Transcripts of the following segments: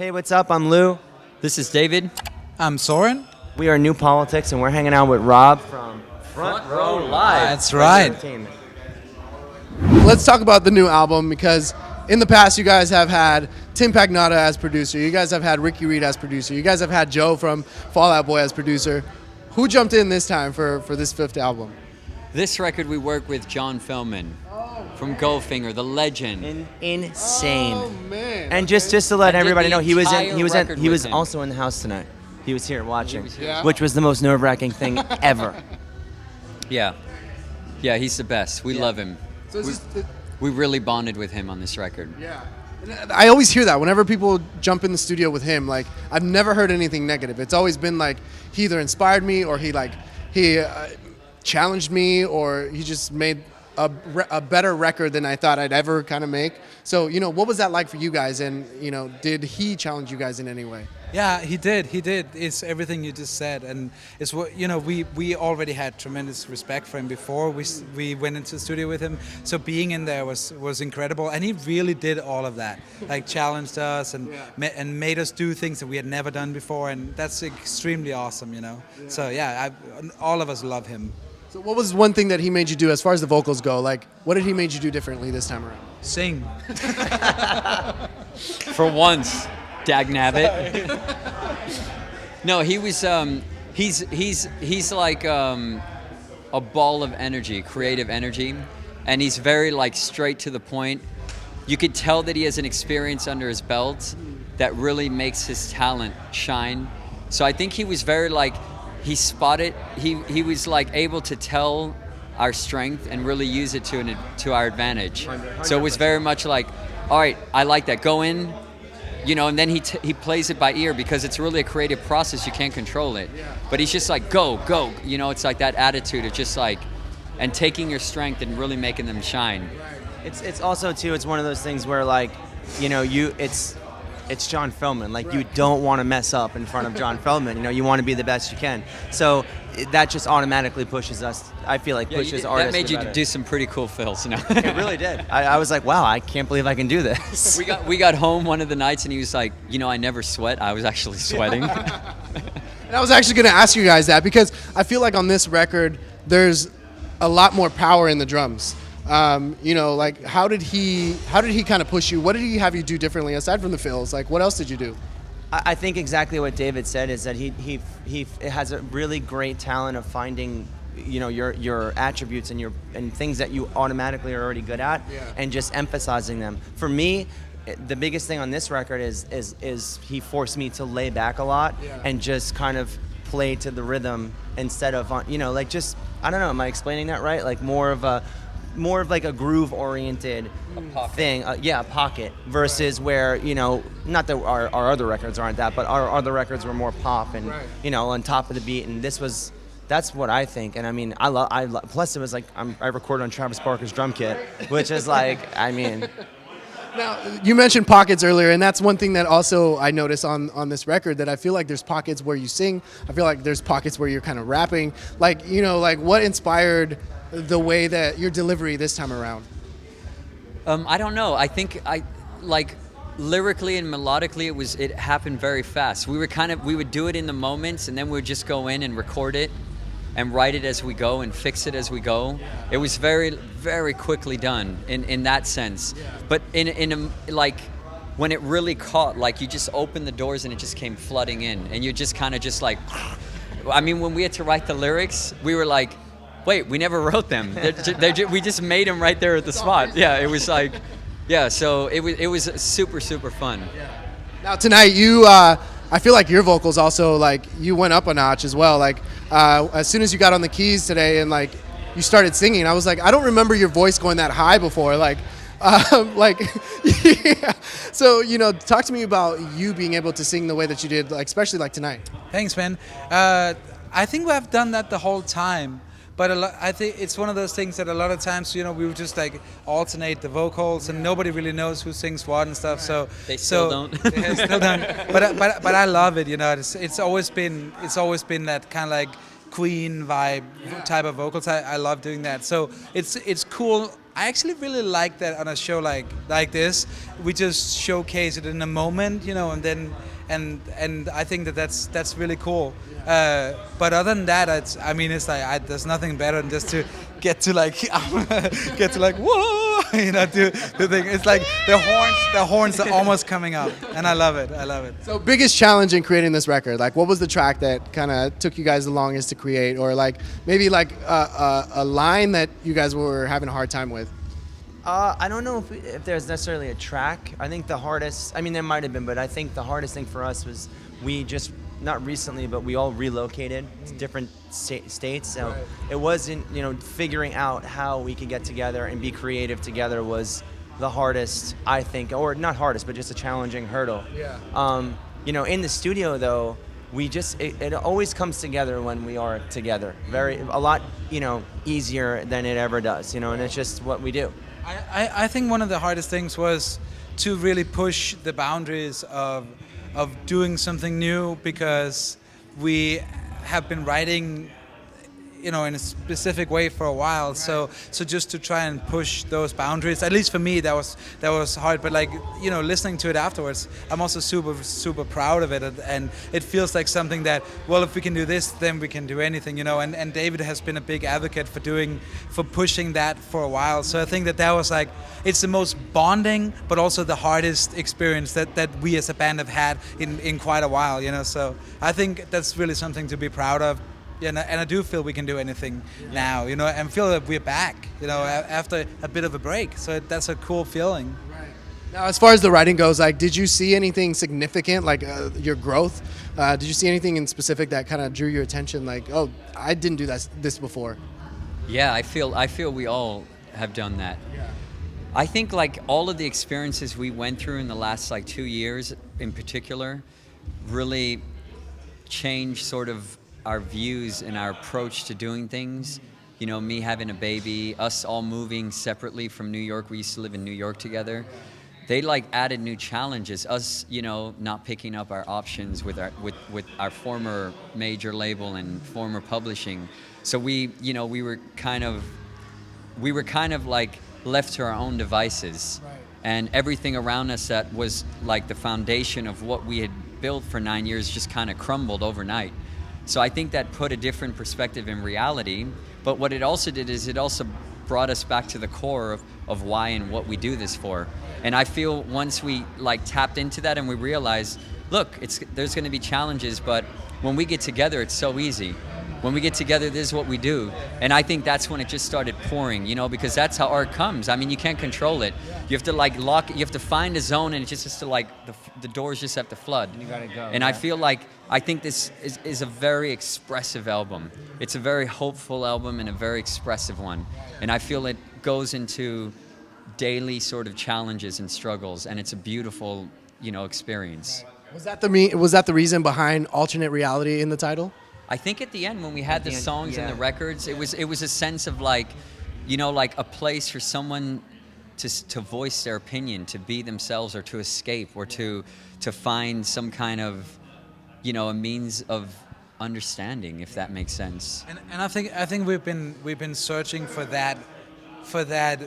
Hey, what's up? I'm Lou. This is David. I'm Soren. We are New Politics, and we're hanging out with Rob from Front Row Live. That's right. Entertainment. Let's talk about the new album, because in the past you guys have had Tim Pagnotta as producer, you guys have had Ricky Reed as producer, you guys have had Joe from Fall Out Boy as producer. Who jumped in this time for this fifth album? This record we work with John Feldmann from Goldfinger, the legend. Insane. Oh man! And just to let I did everybody the know, he was entire record with him. also in the house tonight. He was here watching, Yeah. which was the most nerve-wracking thing ever. Yeah. Yeah, he's the best. We love him. So it's just, We really bonded with him on this record. yeah. And I always hear that whenever people jump in the studio with him. Like, I've never heard anything negative. It's always been like he either inspired me or he challenged me, or he just made a better record than I thought I'd ever kind of make. So, what was that like for you guys? And, did he challenge you guys in any way? Yeah, he did. It's everything you just said, and it's what we already had tremendous respect for him before we went into the studio with him. So being in there was incredible, and he really did all of that, like challenged us and made us do things that we had never done before, and that's extremely awesome, So all of us love him. So what was one thing that he made you do as far as the vocals go? Like, what did he made you do differently this time around? Sing. For once, dagnabbit. No, he was. He's like a ball of energy, creative energy, and he's very straight to the point. You could tell that he has an experience under his belt that really makes his talent shine. So I think he was very he spotted. He was able to tell our strength and really use it to our advantage. 100%. So it was very much all right, I like that. Go in. And then he plays it by ear, because it's really a creative process. You can't control it. Yeah. But he's just go. It's like that attitude of just and taking your strength and really making them shine. It's also too. It's one of those things where it's John Feldmann. You don't want to mess up in front of John Feldmann. You want to be the best you can. So that just automatically pushes us. I feel pushes artists. That made you better. do some pretty cool fills. It really did. I was like, wow, I can't believe I can do this. We got home one of the nights and he was like, I never sweat. I was actually sweating. And I was actually going to ask you guys that, because I feel like on this record there's a lot more power in the drums. How did he kind of push you? What did he have you do differently aside from the fills? What else did you do? I think exactly what David said is that he has a really great talent of finding your attributes and things that you automatically are already good at, and just emphasizing them. For me, the biggest thing on this record is he forced me to lay back a lot and just kind of play to the rhythm instead of just, I don't know, am I explaining that right? More of a groove-oriented thing, a pocket, versus where, not that our other records aren't that, but our other records were more pop and, on top of the beat, and that's what I think. And I mean, plus it was I recorded on Travis Barker's drum kit, which is Now, you mentioned pockets earlier, and that's one thing that also I notice on this record, that I feel like there's pockets where you sing, I feel like there's pockets where you're kind of rapping, what inspired the way that your delivery this time around? I don't know. I think lyrically and melodically it happened very fast. We would do it in the moments, and then we would just go in and record it and write it as we go and fix it as we go. It was very, very quickly done in that sense. But when it really caught, you just opened the doors and it just came flooding in, and you just kind of just when we had to write the lyrics, we were like, wait, we never wrote them. We just made them right there at the spot. Yeah, it was so it was super, super fun. Yeah. Now tonight, I feel like your vocals also, you went up a notch as well. As soon as you got on the keys today and you started singing, I was like, I don't remember your voice going that high before. Yeah. So, talk to me about you being able to sing the way that you did, especially tonight. Thanks, man. I think we have done that the whole time. But I think it's one of those things that a lot of times, we would just alternate the vocals, and nobody really knows who sings what and stuff. So they still don't. They still don't. But I love it. It's always been that kind of Queen vibe type of vocals. I love doing that. So it's cool I actually really like that on a show like this. We just showcase it in a moment, you know, and then and I think that's really cool. But other than that, it's like there's nothing better than just to get to like get to like whoa, you know, do the thing. It's like the horns are almost coming up, and I love it. So biggest challenge in creating this record, like what was the track that kind of took you guys the longest to create, or like maybe like a line that you guys were having a hard time with? I don't know if there's necessarily a track. I think the hardest, I mean, there might have been, but I think the hardest thing for us was we just, not recently, but we all relocated to different states. So it wasn't, you know, figuring out how we could get together and be creative together was the hardest, I think, or not hardest, but just a challenging hurdle. Yeah. You know, in the studio though, we just, it always comes together when we are together. A lot, you know, easier than it ever does, you know, and it's just what we do. I think one of the hardest things was to really push the boundaries of doing something new, because we have been writing, you know, in a specific way for a while. Right. So just to try and push those boundaries, at least for me, that was hard. But like, you know, listening to it afterwards, I'm also super proud of it, and it feels like something that, well, if we can do this, then we can do anything, you know. And David has been a big advocate for pushing that for a while. So I think that was like, it's the most bonding, but also the hardest experience that we as a band have had in quite a while, you know. So I think that's really something to be proud of. Yeah, and I do feel we can do anything now, you know, and feel that we're back, you know, after a bit of a break. So that's a cool feeling. Right. Now, as far as the writing goes, like, did you see anything significant, like your growth? Did you see anything in specific that kind of drew your attention? Like, oh, I didn't do this before. Yeah, I feel we all have done that. Yeah. I think like all of the experiences we went through in the last like 2 years in particular really changed sort of our views and our approach to doing things. You know, me having a baby, us all moving separately from New York. We used to live in New York together. They like added new challenges. Us, you know, not picking up our options with our former major label and former publishing. So we were kind of like left to our own devices. Right. And everything around us that was like the foundation of what we had built for 9 years just kind of crumbled overnight. So I think that put a different perspective in reality, but what it also did is it also brought us back to the core of why and what we do this for. And I feel once we like tapped into that and we realized, look, there's going to be challenges, but when we get together, it's so easy. When we get together, this is what we do. And I think that's when it just started pouring, you know, because that's how art comes. I mean, you can't control it. You have to like lock it, you have to find a zone, and it just has to like, the doors just have to flood. You gotta go. And I feel like, I think this is a very expressive album. It's a very hopeful album and a very expressive one. And I feel it goes into daily sort of challenges and struggles, and it's a beautiful, you know, experience. Was that the reason behind alternate reality in the title? I think at the end when we had the songs and the records, it was a sense of like, you know, like a place for someone to voice their opinion, to be themselves, or to escape, or to find some kind of, you know, a means of understanding, if that makes sense. And I think we've been searching for that,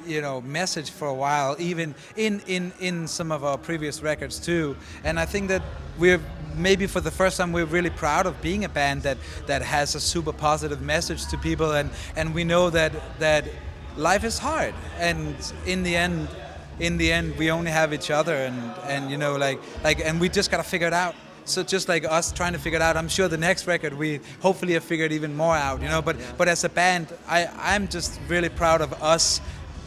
you know, message for a while, even in some of our previous records too. And I think that we're maybe for the first time we're really proud of being a band that has a super positive message to people, and we know that life is hard, and in the end we only have each other, and you know, like and we just gotta figure it out. So just like us trying to figure it out, I'm sure the next record we hopefully have figured even more out, you know. But as a band, I'm just really proud of us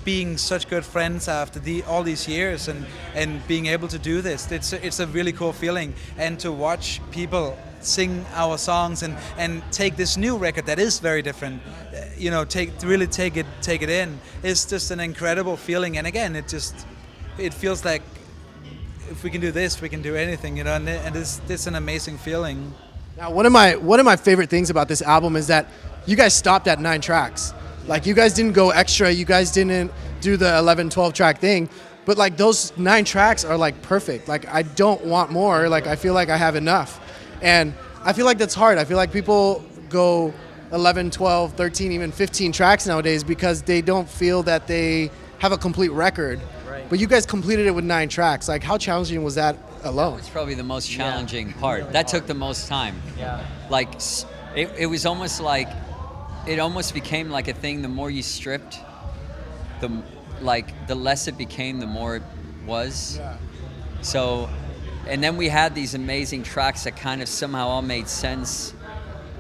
being such good friends after all these years, and being able to do this. It's a really cool feeling, and to watch people sing our songs and take this new record that is very different, you know, take it in. It's just an incredible feeling. And again, it feels like if we can do this, we can do anything, you know. And it's an amazing feeling. Now, one of my favorite things about this album is that you guys stopped at 9 tracks. Like, you guys didn't go extra, you guys didn't do the 11, 12 track thing, but like those 9 tracks are like perfect. Like, I don't want more. Like, I feel like I have enough. And I feel like that's hard. I feel like people go 11, 12, 13, even 15 tracks nowadays because they don't feel that they have a complete record. Right. But you guys completed it with 9 tracks. Like, how challenging was that alone? It's probably the most challenging part. That took the most time. Yeah. Like, it was almost like, it almost became like a thing. The more you stripped, the less it became, the more it was. Yeah. So, and then we had these amazing tracks that kind of somehow all made sense,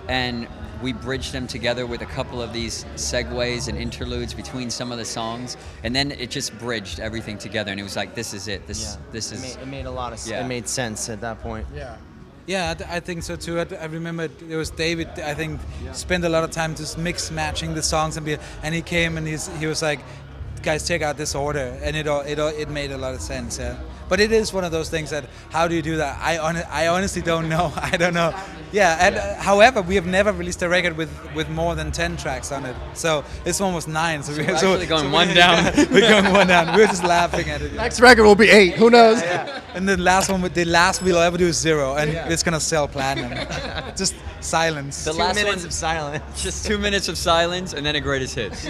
and we bridged them together with a couple of these segues and interludes between some of the songs, and then it just bridged everything together, and it was like, this is it. This is. It made a lot of sense. Yeah. It made sense at that point. Yeah. Yeah, I think so too. I remember it was David. I think spent a lot of time just matching the songs and he came and he was like, guys, check out this order, and it made a lot of sense. Yeah. But it is one of those things that, how do you do that? I honestly don't know. I don't know. Yeah, and however, we have never released a record with more than 10 tracks on it. So this one was 9. So we're actually going one down. We're going one down. We're just laughing at it. Next record will be 8. Who knows? And the last we'll ever do is 0, and it's gonna sell platinum. Just silence. The 2 last minutes one, of silence. just 2 minutes of silence, and then a greatest hits.